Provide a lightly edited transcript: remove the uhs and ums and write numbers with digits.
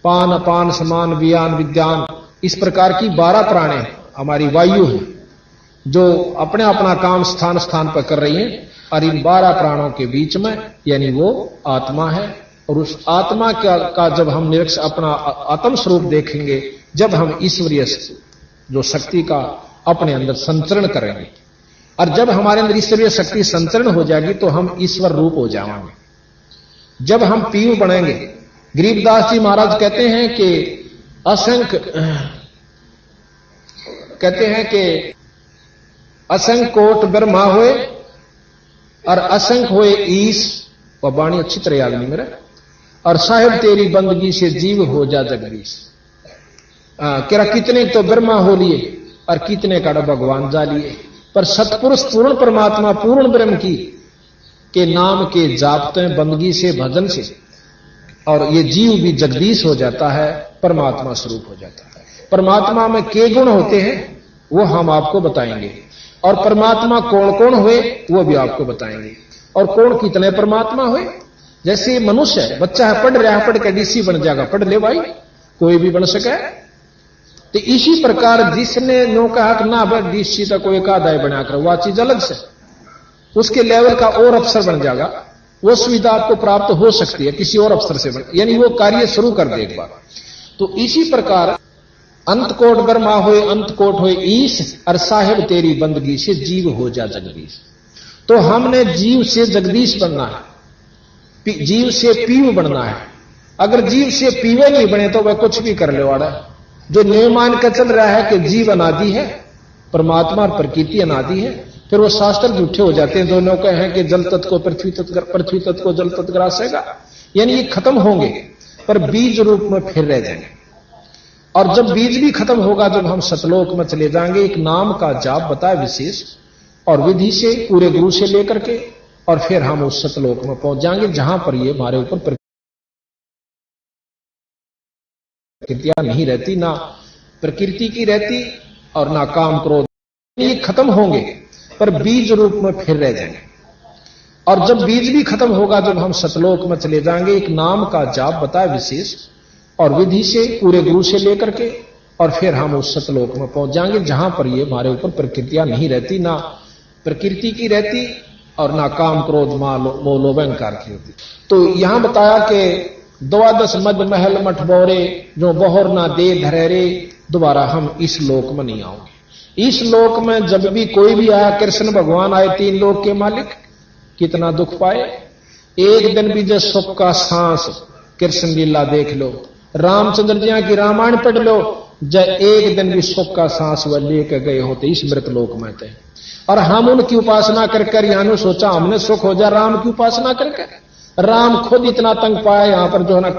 पान अपान समान वियान विद्यान, इस प्रकार की 12 प्राणी हमारी वायु है जो अपने अपना काम स्थान स्थान पर कर रही है। और इन 12 प्राणों के बीच में यानी वो आत्मा है। और उस आत्मा का जब हम निरीक्षण अपना आत्म स्वरूप देखेंगे, जब हम ईश्वरीय जो शक्ति का अपने अंदर संचरण करेंगे, और जब हमारे अंदर ईश्वरीय शक्ति संचरण हो जाएगी तो हम ईश्वर रूप हो जाएंगे। जब हम पीयू बनेंगे, गरीबदास जी महाराज कहते हैं कि असंख्य कोट ब्रह्मा हुए और असंख्य हुए ईश, वह वाणी अच्छी तरह याद नहीं मेरा, और साहिब तेरी बंदगी से जीव हो जा जगदीश। कह रहा कितने तो ब्रह्मा हो लिए और कितने का भगवान जा लिए, पर सतपुरुष पूर्ण परमात्मा पूर्ण ब्रह्म की के नाम के जापते बंदगी से भजन से, और ये जीव भी जगदीश हो जाता है, परमात्मा स्वरूप हो जाता है। परमात्मा में के गुण होते हैं वो हम आपको बताएंगे, और परमात्मा कौन कौन हुए वो भी आपको बताएंगे, और कौन कितने परमात्मा हुए। जैसे मनुष्य है, बच्चा है, पढ़ रहा है, पढ़ के डीसी बन जाएगा, पढ़ ले भाई, कोई भी बन सके। तो इसी प्रकार जिसने नो कहा कि ना भाई डीसी तक कोई एक आदाय बना कर, वह चीज अलग से उसके लेवल का और अफसर बन जाएगा, वो सुविधा आपको प्राप्त हो सकती है किसी और अफसर से, यानी वो कार्य शुरू कर दे एक बार। तो इसी प्रकार अंत कोट ब्रह्मा होए अंत कोट होए ईश, और साहिब तेरी बंदगी से जीव हो जा जगदीश। तो हमने जीव से जगदीश बनना है, जीव से पीव बनना है। अगर जीव से पीवे नहीं बने तो वह कुछ भी कर ले वाला। जो नियम मान कर चल रहा है कि जीव अनादि है, परमात्मा और प्रकृति अनादि है, फिर वो शास्त्र झूठे हो जाते हैं। दोनों का है कि जल तत्व को पृथ्वी तत्व, पृथ्वी तत्व को जल तत्व ग्रासेगा, यानी ये खत्म होंगे पर बीज रूप में फिर रह जाएंगे। और जब बीज भी खत्म होगा, जब हम सतलोक में चले जाएंगे, एक नाम का जाप बताए विशेष और विधि से पूरे गुरु से लेकर के, और फिर हम उस सतलोक में पहुंच जाएंगे जहां पर ये हमारे ऊपर प्रकृतियां नहीं रहती, ना प्रकृति की रहती और ना काम क्रोध, ये खत्म होंगे पर बीज रूप में फिर रह जाएंगे। और जब बीज भी खत्म होगा, जब हम सतलोक में चले जाएंगे, एक नाम का जाप बताए विशेष और विधि से पूरे गुरु से लेकर के, और फिर हम उस सतलोक में पहुंच जाएंगे जहां पर ये हमारे ऊपर प्रकृतियां नहीं रहती, ना प्रकृति की रहती और ना काम क्रोध मोह लोभ अहंकार की होती। तो यहां बताया कि 12 मद महल मठ बोरे, जो बहोर ना दे धरेरे, दोबारा हम इस लोक में नहीं आओगे। इस लोक में जब भी कोई भी आया, कृष्ण भगवान आए 3 लोक के मालिक, कितना दुख पाए। एक दिन भी जो सुख का सांस कृष्ण लीला देख लो, रामचंद्र जी की रामायण पढ़ लो, जब एक दिन भी सुख का सांस वह लेकर गए होते इस मृत लोक में थे। और हम उनकी उपासना करकर यानी सोचा हमने सुख हो जाए राम की उपासना करके। राम खुद इतना तंग पाया, यहां पर जो है ना